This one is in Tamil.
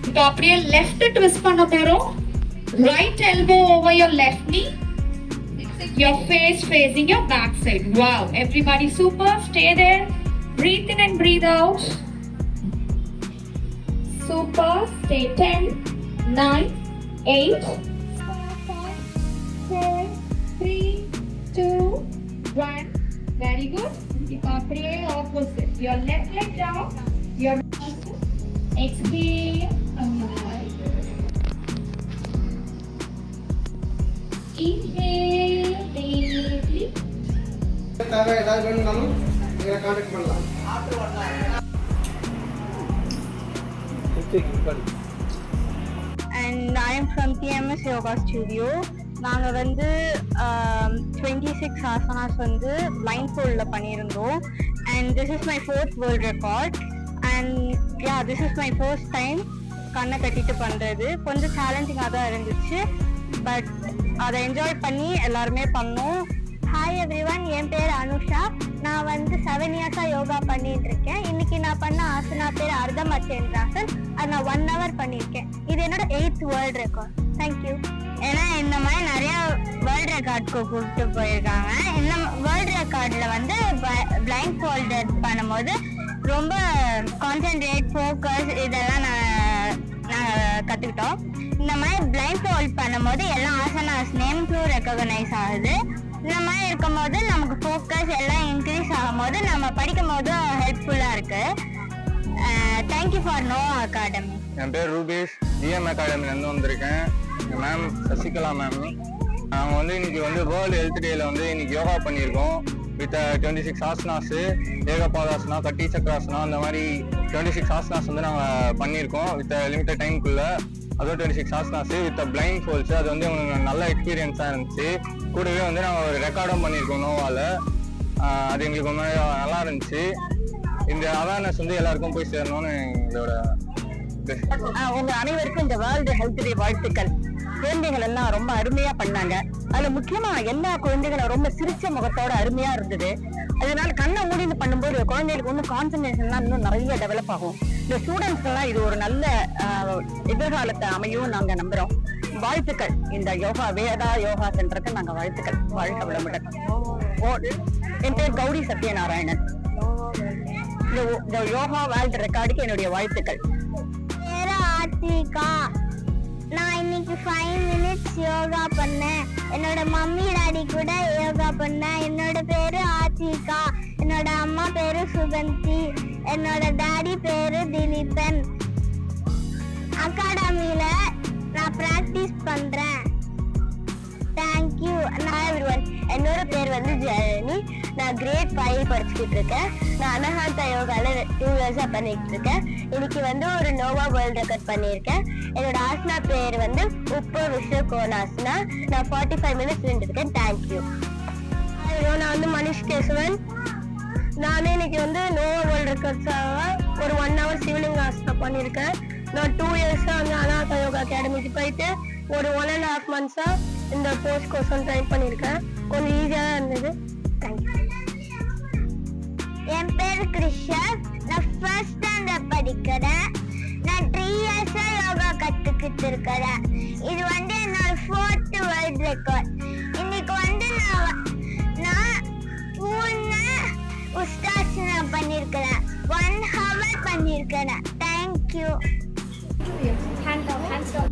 இப்போ அப்படியே லெஃப்ட் ட்விஸ்ட் பண்ண போறோம். Right elbow over your left knee, your face facing your back side. Wow, everybody super. Stay there. Breathe in and breathe out. Super. Stay 10, 9, 8, 5, 4, 3, 2, 1. Very good. இப்போ அப்படியே opposite. Your left leg down. Your exhale. Inhale deeply. ஏதாவது வேணும்னாலும் நீங்க கான்டாக்ட் பண்ணலாம். And I am from TMS Yoga Studio. நாங்கள் வந்து 26 asanas வந்து blindfold பண்ணியிருந்தோம். And this is my 4th world record. And yeah, this is my first time கண்ணை கட்டிட்டு பண்ணுறது. கொஞ்சம் சேலஞ்சிங்காக தான் இருந்துச்சு, பட் அதை என்ஜாய் பண்ணி எல்லாருமே பண்ணோம். ஹாய் எவ்ரிவன், என் பேர் அனுஷா. நான் வந்து 7 இயர்ஸாக யோகா பண்ணிட்டு இருக்கேன். இன்னைக்கு நான் பண்ண ஆசனா பேர் அர்த்தமச்சேந்திராசன். அது நான் 1 hour பண்ணியிருக்கேன். இது என்னோட 8th வேர்ல்ட் ரெக்கார்ட். தேங்க்யூ. ஏன்னா இந்த மாதிரி நிறைய வேர்ல்ட் ரெக்கார்ட்க்கு கூப்பிட்டு போயிருக்காங்க. இந்த வேர்ல்ட் ரெக்கார்டில் வந்து பிளைண்ட் ஃபோல்டட் பண்ணும்போது ரொம்ப கான்சென்ட்ரேட், ஃபோக்கஸ் இதெல்லாம் நாங்கள் கற்றுக்கிட்டோம். இந்த மாதிரி பிளைண்ட் ஃபோல்ட் பண்ணும்போது எல்லா ஆசனாஸ் நேம்ஸும் ரெக்கக்னைஸ் ஆகுது. இந்த மாதிரி இருக்கும்போது நமக்கு ஃபோக்கஸ் எல்லாம் இன்க்ரீஸ் ஆகும்போது நம்ம படிக்கும் போதும் ஹெல்ப்ஃபுல்லாக இருக்குது. Thank you for Know Academy. என் பேர் ரூபேஷ், ஜிஎம் அகாடமிலேருந்து வந்திருக்கேன். எங்கள் மேம் சசிகலா மேம். நாங்கள் வந்து இன்னைக்கு வந்து வேர்ல்டு ஹெல்த் டேயில் வந்து இன்னைக்கு யோகா பண்ணியிருக்கோம். வித் 26 ஆசனாஸு, ஏகபாதாசனா, கட்டி சக்கராசனா, அந்த மாதிரி 26 ஆசனாஸ் வந்து நாங்கள் பண்ணியிருக்கோம் வித் லிமிட்டட் டைமுக்குள்ளே. அதுவும் 26 ஆசனாஸு வித் பிளைண்ட் ஃபோல்ஸு. அது வந்து உங்களுக்கு நல்ல எக்ஸ்பீரியன்ஸாக இருந்துச்சு. கூடவே வந்து நாங்கள் ஒரு ரெக்கார்டும் பண்ணியிருக்கோம் நோவாவில். அது எங்களுக்கு ரொம்ப நல்லா இருந்துச்சு. இந்த அவேர்னஸ் வந்து எல்லாருக்கும் போய் சேரணும்னு எங்களோட. உங்க அனைவருக்கும் இந்த வேர்ல்டு ஹெல்த் டே வாழ்த்துக்கள். குழந்தைகள் எல்லாம் ரொம்ப அருமையா பண்ணாங்க. அதுல முக்கியமா எல்லா குழந்தைகளும் ரொம்ப சிரிச்ச முகத்தோட அருமையா இருந்தது. அதனால கண்ணை மூடிந்து பண்ணும்போது குழந்தைகளுக்கு இன்னும் கான்சன்ட்ரேஷன்லாம் இன்னும் நிறைய டெவலப் ஆகும். இந்த ஸ்டூடெண்ட்ஸ் எல்லாம் இது ஒரு நல்ல எதிர்காலத்தை அமையும் நாங்க நம்புறோம். வாழ்த்துக்கள். இந்த யோகா வேதா யோகா சென்டருக்கு நாங்க வாழ்த்துக்கள். வாழ்க வளமுடன். என் பேர் கௌரி சத்யநாராயணன். இந்த யோகா வேர்ல்டு ரெக்கார்டுக்கு என்னுடைய வாழ்த்துக்கள். ஆர்த்திகா. நான் இன்னைக்கு 5 minutes யோகா பண்ணேன். என்னோட மம்மி டாடி கூட யோகா பண்ணேன். என்னோட பேரு ஆர்த்திகா. என்னோட அம்மா பேரு சுகந்தி. என்னோட டாடி பேரு திலீபன். அகாடமியில நான் பிராக்டிஸ் பண்றேன். தேங்க்யூ. என்னோட பேர் வந்து ஜெயனி. நான் கிரேட் 5 படிச்சுக்கிட்டு இருக்கேன். நான் அனஹாந்தா யோகால 2 years பண்ணிட்டு இருக்கேன். இன்னைக்கு வந்து ஒரு நோவா வேர்ல்ட் ரெக்கார்ட் பண்ணியிருக்கேன். என்னோட ஆசனா பேர் வந்து உப்பு விஸ்வ கோணாசனா. நான் 45 minutes நின்றுருக்கேன். தேங்க்யூ. நான் வந்து மனிஷ் கேசவன். நானே இன்னைக்கு வந்து நோவா வேர்ல்ட் ரெக்கார்ட்ஸாக ஒரு 1 hour சிவலிங்க ஆசனா பண்ணியிருக்கேன். நான் 2 years வந்து அனாதா யோகா அகாடமிக்கு போயிட்டு ஒரு 1.5 months இந்த போஸ்ட் கோர்ஸ் ட்ரை பண்ணியிருக்கேன். கொஞ்சம் ஈஸியாக தான் இருந்தது. தேங்க்யூ. என் பேர் கிருஷ்ணா. நான் ஃபர்ஸ்ட் ஸ்டாண்டர்ட் படிக்கிறேன். நான் 3 years யோகா கற்றுக்கிட்டு இருக்கிறேன். இது வந்து என்னோட 4th வேர்ல்ட் ரெக்கார்ட். இன்னைக்கு வந்து நான் பூர்ண உஸ்தாசனா பண்ணியிருக்கிறேன். 1 hour பண்ணியிருக்கிறேன். Thank you. Hands up, hands up.